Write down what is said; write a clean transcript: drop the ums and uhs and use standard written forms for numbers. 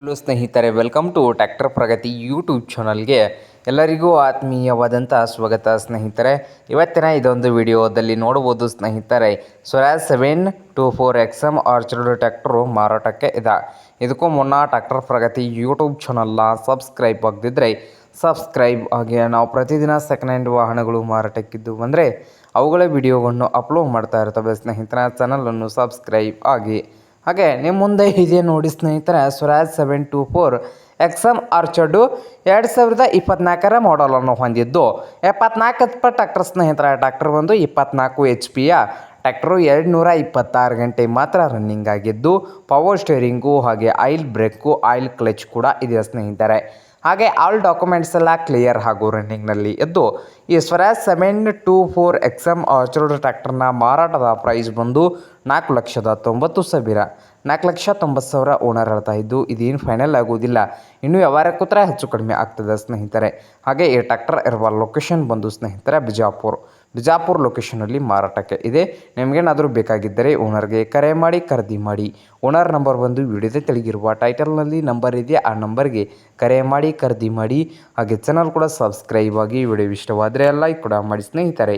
Hello ಸ್ನೇಹಿತರೆ, welcome to tractor Pragati YouTube ಚಾನಲ್ಗೆ ಎಲ್ಲರಿಗೂ ಆತ್ಮೀಯವಾದಂಥ ಸ್ವಾಗತ. ಸ್ನೇಹಿತರೆ, ಇವತ್ತಿನ ಇದೊಂದು ವಿಡಿಯೋದಲ್ಲಿ ನೋಡ್ಬೋದು ಸ್ನೇಹಿತರೆ, ಸ್ವರಾಜ್ 724 XM ಆರ್ಚರ್ಡ್ ಟ್ರ್ಯಾಕ್ಟರು ಮಾರಾಟಕ್ಕೆ ಇದೆ. ಇದಕ್ಕೂ ಮುನ್ನ ಟ್ರ್ಯಾಕ್ಟರ್ ಪ್ರಗತಿ ಯೂಟ್ಯೂಬ್ ಚಾನಲ್ನ ಸಬ್ಸ್ಕ್ರೈಬ್ ಆಗದಿದ್ದರೆ ಸಬ್ಸ್ಕ್ರೈಬ್ ಆಗಿ. ನಾವು ಪ್ರತಿದಿನ ಸೆಕೆಂಡ್ ಹ್ಯಾಂಡ್ ವಾಹನಗಳು ಮಾರಾಟಕ್ಕಿದ್ದು ಬಂದರೆ ಅವುಗಳ ವಿಡಿಯೋವನ್ನು ಅಪ್ಲೋಡ್ ಮಾಡ್ತಾ ಇರ್ತವೆ. ಸ್ನೇಹಿತರ ಚಾನಲನ್ನು ಸಬ್ಸ್ಕ್ರೈಬ್ ಆಗಿ. ಹಾಗೆ ನಿಮ್ಮ ಮುಂದೆ ಇದೆ ನೋಡಿ ಸ್ನೇಹಿತರೆ, ಸ್ವರಾಜ್ 724 XM ಆರ್ಚರ್ಡು 2024 ಮಾಡಲನ್ನು ಹೊಂದಿದ್ದು 74 HP ಟ್ರ್ಯಾಕ್ಟರ್. ಸ್ನೇಹಿತರೆ, ಟ್ರ್ಯಾಕ್ಟರ್ ಬಂದು 24 HP ಟ್ರ್ಯಾಕ್ಟರು 226 ಗಂಟೆ ಮಾತ್ರ ರನ್ನಿಂಗ್ ಆಗಿದ್ದು, ಪವರ್ ಸ್ಟೇರಿಂಗು ಹಾಗೆ ಆಯಿಲ್ ಬ್ರೇಕು ಆಯಿಲ್ ಕ್ಲಚ್ ಕೂಡ ಇದೆ ಸ್ನೇಹಿತರೆ. ಹಾಗೆ ಆಲ್ ಡಾಕ್ಯುಮೆಂಟ್ಸ್ ಎಲ್ಲ ಕ್ಲಿಯರ್ ಹಾಗೂ ರನ್ನಿಂಗ್ನಲ್ಲಿ ಇದ್ದು, ಈ ಸ್ವರಾಜ್ 724 XM ಆರ್ಚರ್ಡ್ ಟ್ರ್ಯಾಕ್ಟರ್ನ ಮಾರಾಟದ ಪ್ರೈಸ್ ಬಂದು 4,90,000. 4,90,000 ಓನರ್ ಹೇಳ್ತಾ ಇದ್ದು, ಇದೇನು ಫೈನಲ್ ಆಗೋದಿಲ್ಲ, ಇನ್ನೂ ವ್ಯವಹಾರ ಕೂತ್ರೆ ಹೆಚ್ಚು ಕಡಿಮೆ ಆಗ್ತದೆ ಸ್ನೇಹಿತರೆ. ಹಾಗೆ ಈ ಟ್ರ್ಯಾಕ್ಟರ್ ಇರುವ ಲೊಕೇಶನ್ ಬಂದು ಸ್ನೇಹಿತರೆ ಬಿಜಾಪುರ ಲೊಕೇಶನಲ್ಲಿ ಮಾರಾಟಕ್ಕೆ ಇದೆ. ನಿಮಗೇನಾದರೂ ಬೇಕಾಗಿದ್ದರೆ ಓನರ್ಗೆ ಕರೆ ಮಾಡಿ ಖರೀದಿ ಮಾಡಿ. ಓನರ್ ನಂಬರ್ ಬಂದು ವಿಡಿಯೋದ ತೆಳಗಿರುವ ಟೈಟಲ್ನಲ್ಲಿ ನಂಬರ್ ಇದೆ, ಆ ನಂಬರ್ಗೆ ಕರೆ ಮಾಡಿ ಖರೀದಿ ಮಾಡಿ. ಹಾಗೆ ಚಾನಲ್ ಕೂಡ ಸಬ್ಸ್ಕ್ರೈಬ್ ಆಗಿ. ವಿಡಿಯೋ ಇಷ್ಟವಾದರೆ ಲೈಕ್ ಕೂಡ ಮಾಡಿ ಸ್ನೇಹಿತರೆ.